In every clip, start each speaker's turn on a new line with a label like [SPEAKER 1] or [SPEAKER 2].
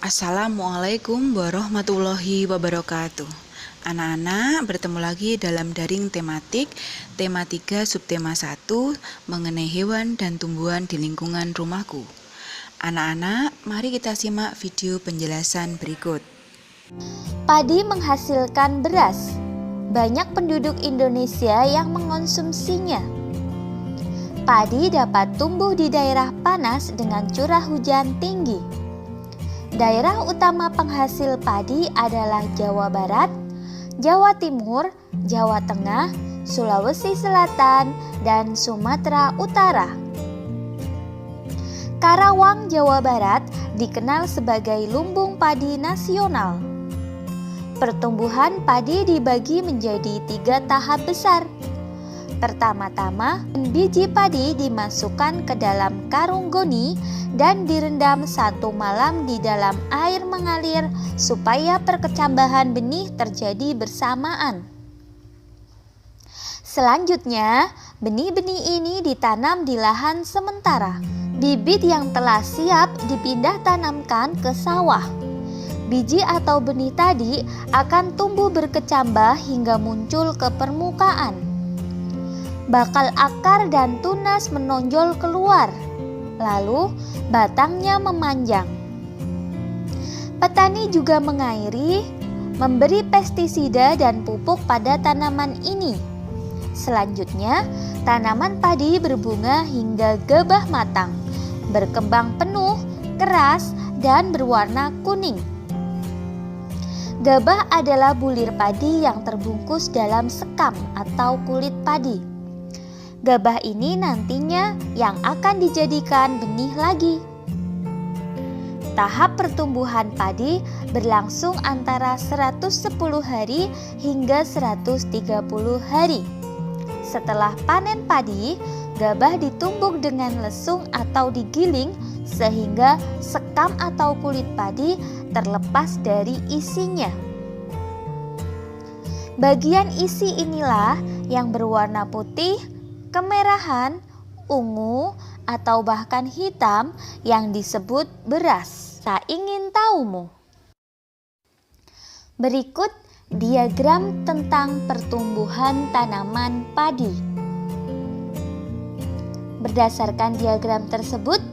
[SPEAKER 1] Assalamualaikum warahmatullahi wabarakatuh. Anak-anak, bertemu lagi dalam daring tematik tema 3 subtema 1 mengenai hewan dan tumbuhan di lingkungan rumahku. Anak-anak, mari kita simak video penjelasan berikut.
[SPEAKER 2] Padi menghasilkan beras. Banyak penduduk Indonesia yang mengonsumsinya. Padi dapat tumbuh di daerah panas dengan curah hujan tinggi. Daerah utama penghasil padi adalah Jawa Barat, Jawa Timur, Jawa Tengah, Sulawesi Selatan, dan Sumatera Utara. Karawang, Jawa Barat dikenal sebagai lumbung padi nasional. Pertumbuhan padi dibagi menjadi 3 tahap besar. Pertama-tama, biji padi dimasukkan ke dalam karung goni dan direndam 1 malam di dalam air mengalir supaya perkecambahan benih terjadi bersamaan. Selanjutnya, benih-benih ini ditanam di lahan sementara. Bibit yang telah siap dipindah tanamkan ke sawah. Biji atau benih tadi akan tumbuh berkecambah hingga muncul ke permukaan. Bakal akar dan tunas menonjol keluar, lalu batangnya memanjang. Petani juga mengairi, memberi pestisida dan pupuk pada tanaman ini. Selanjutnya, tanaman padi berbunga hingga gabah matang, berkembang penuh, keras, dan berwarna kuning. Gabah adalah bulir padi yang terbungkus dalam sekam atau kulit padi. Gabah ini nantinya yang akan dijadikan benih lagi. Tahap pertumbuhan padi berlangsung antara 110 hari hingga 130 hari. Setelah panen padi, gabah ditumbuk dengan lesung atau digiling sehingga sekam atau kulit padi terlepas dari isinya. Bagian isi inilah yang berwarna putih, kemerahan, ungu, atau bahkan hitam yang disebut beras. Tak ingin tahumu. Berikut diagram tentang pertumbuhan tanaman padi. Berdasarkan diagram tersebut,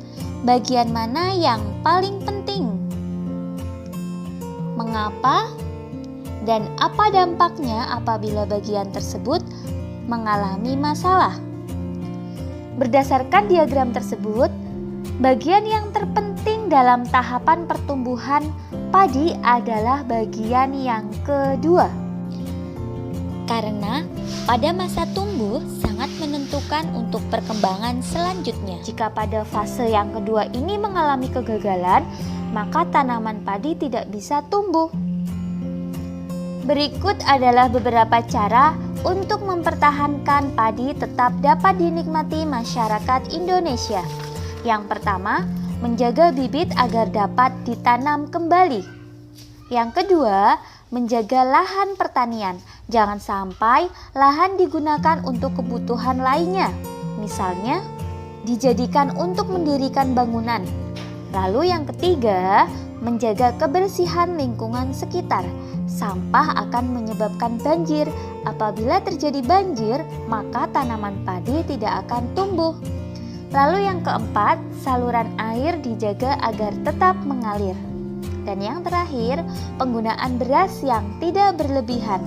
[SPEAKER 2] bagian mana yang paling penting? Mengapa? Dan apa dampaknya apabila bagian tersebut mengalami masalah? Berdasarkan diagram tersebut, bagian yang terpenting dalam tahapan pertumbuhan padi adalah bagian yang kedua. Karena pada masa tumbuh sangat menentukan untuk perkembangan selanjutnya. Jika pada fase yang kedua ini mengalami kegagalan, maka tanaman padi tidak bisa tumbuh. Berikut adalah beberapa cara untuk mempertahankan padi tetap dapat dinikmati masyarakat Indonesia. Yang pertama, menjaga bibit agar dapat ditanam kembali. Yang kedua, menjaga lahan pertanian. Jangan sampai lahan digunakan untuk kebutuhan lainnya. Misalnya, dijadikan untuk mendirikan bangunan. Lalu yang ketiga, menjaga kebersihan lingkungan sekitar. Sampah akan menyebabkan banjir. Apabila terjadi banjir, maka tanaman padi tidak akan tumbuh. Lalu yang keempat, saluran air dijaga agar tetap mengalir. Dan yang terakhir, penggunaan beras yang tidak berlebihan.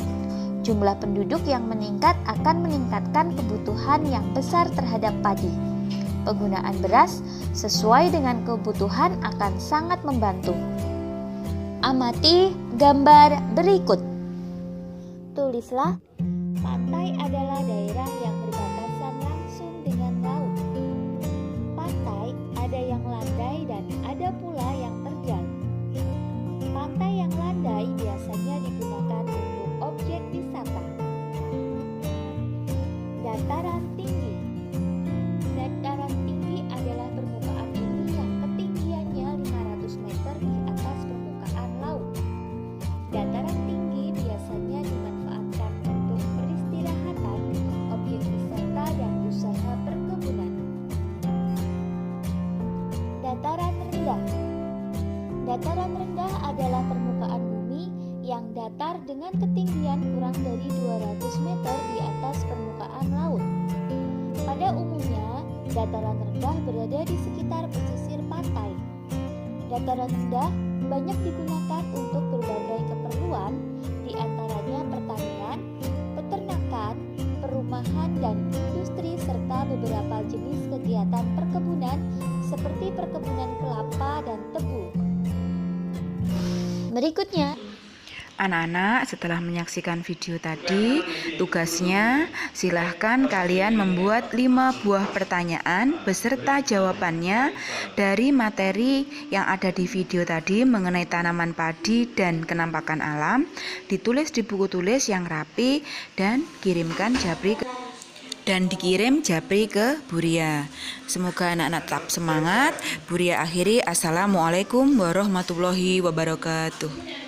[SPEAKER 2] Jumlah penduduk yang meningkat akan meningkatkan kebutuhan yang besar terhadap padi. Penggunaan beras sesuai dengan kebutuhan akan sangat membantu. Amati gambar berikut. Tulislah, pantai adalah daerah yang berbatasan langsung dengan laut. Pantai ada yang landai dan ada pula yang terjal. Pantai yang landai biasanya digunakan untuk objek wisata. Dataran tinggi. Dataran tinggi adalah permukaan bumi yang ketinggiannya 500 meter di atas permukaan laut. Dataran tinggi biasanya dimanfaatkan untuk peristirahatan, objek wisata, dan usaha perkebunan. Dataran rendah. Dataran rendah adalah permukaan bumi yang datar dengan ketinggian kurang dari 200 meter di atas permukaan laut. Pada umumnya, dataran rendah berada di sekitar pesisir pantai. Dataran rendah banyak digunakan untuk berbagai keperluan, di antaranya pertanian, peternakan, perumahan, dan industri, serta beberapa jenis kegiatan perkebunan seperti perkebunan kelapa dan tebu. Berikutnya,
[SPEAKER 1] anak-anak, setelah menyaksikan video tadi, tugasnya silahkan kalian membuat 5 buah pertanyaan beserta jawabannya dari materi yang ada di video tadi mengenai tanaman padi dan kenampakan alam. Ditulis di buku tulis yang rapi dan dikirim Japri ke Buria. Semoga anak-anak tetap semangat. Buria akhiri, assalamualaikum warahmatullahi wabarakatuh.